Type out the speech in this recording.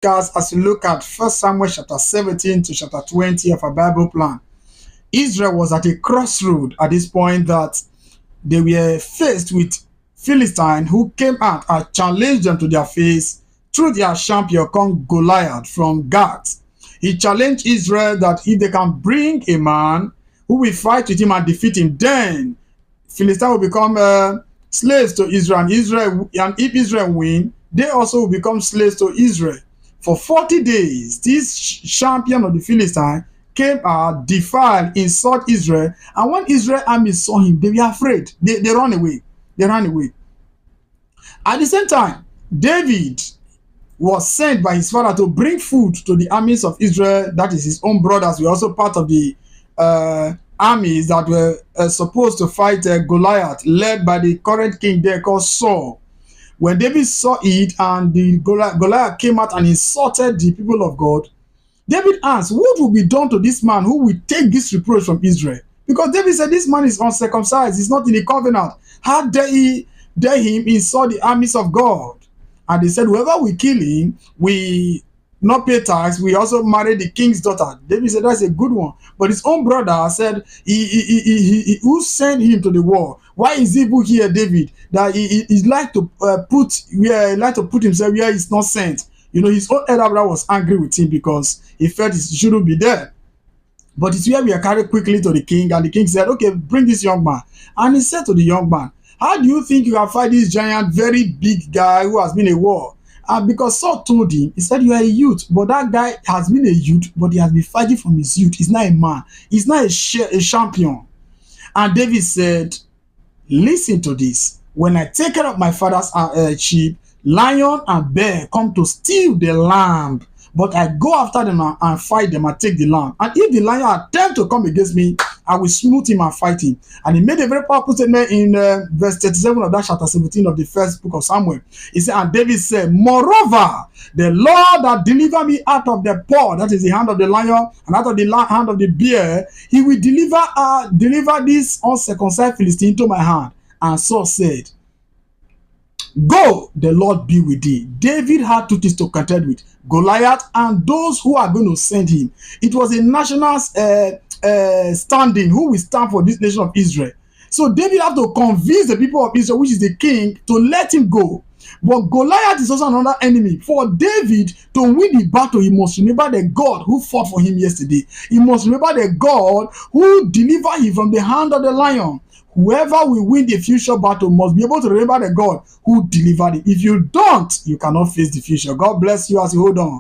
guys, as you look at 1 Samuel chapter 17 to chapter 20 of our Bible plan, Israel was at a crossroad at this point that they were faced with Philistine who came out and challenged them to their face through their champion called Goliath from Gath. He challenged Israel that if they can bring a man who will fight with him and defeat him, then Philistine will become slaves to Israel, and if Israel win, they also will become slaves to Israel. For 40 days, this champion of the Philistine came out, defiled, insult Israel, and when Israel army saw him, they were afraid. They ran away. They ran away. At the same time, David was sent by his father to bring food to the armies of Israel. That is his own brothers. Were also part of the armies that were supposed to fight Goliath, led by the current king there called Saul. When David saw it and the Goliath came out and insulted the people of God, David asked, what will be done to this man who will take this reproach from Israel? Because David said, this man is uncircumcised, he's not in the covenant. How dare him insult the armies of God? And they said, whoever we kill him, we not pay tax, we also marry the king's daughter. David said, that's a good one. But his own brother said, who sent him to the war? Why is he here, David? That he like to put himself where he's not sent. You know, his own elder brother was angry with him because he felt he shouldn't be there. But it's where we are carried quickly to the king, and the king said, okay, bring this young man. And he said to the young man, how do you think you can fight this giant, very big guy who has been a war? And because Saul told him, he said, you are a youth, but that guy has been a youth, but he has been fighting from his youth. He's not a man. He's not a champion. And David said, listen to this. When I take care of my father's sheep, lion and bear come to steal the lamb, but I go after them and fight them and take the lamb. And if the lion attempt to come against me, I will smite him and fight him. And he made a very powerful statement in verse 37 of that chapter 17 of the first book of Samuel. He said, and David said, moreover, the Lord that delivered me out of the paw, that is the hand of the lion, and out of the hand of the bear, he will deliver this uncircumcised Philistine into my hand. And Saul said, go, the Lord be with thee. David had two things to contend with, Goliath and those who are going to send him. It was a national standing, who will stand for this nation of Israel. So David had to convince the people of Israel, which is the king, to let him go. But Goliath is also another enemy. For David to win the battle, he must remember the God who fought for him yesterday. He must remember the God who delivered him from the hand of the lion. Whoever will win the future battle must be able to remember the God who delivered it. If you don't, you cannot face the future. God bless you as you hold on.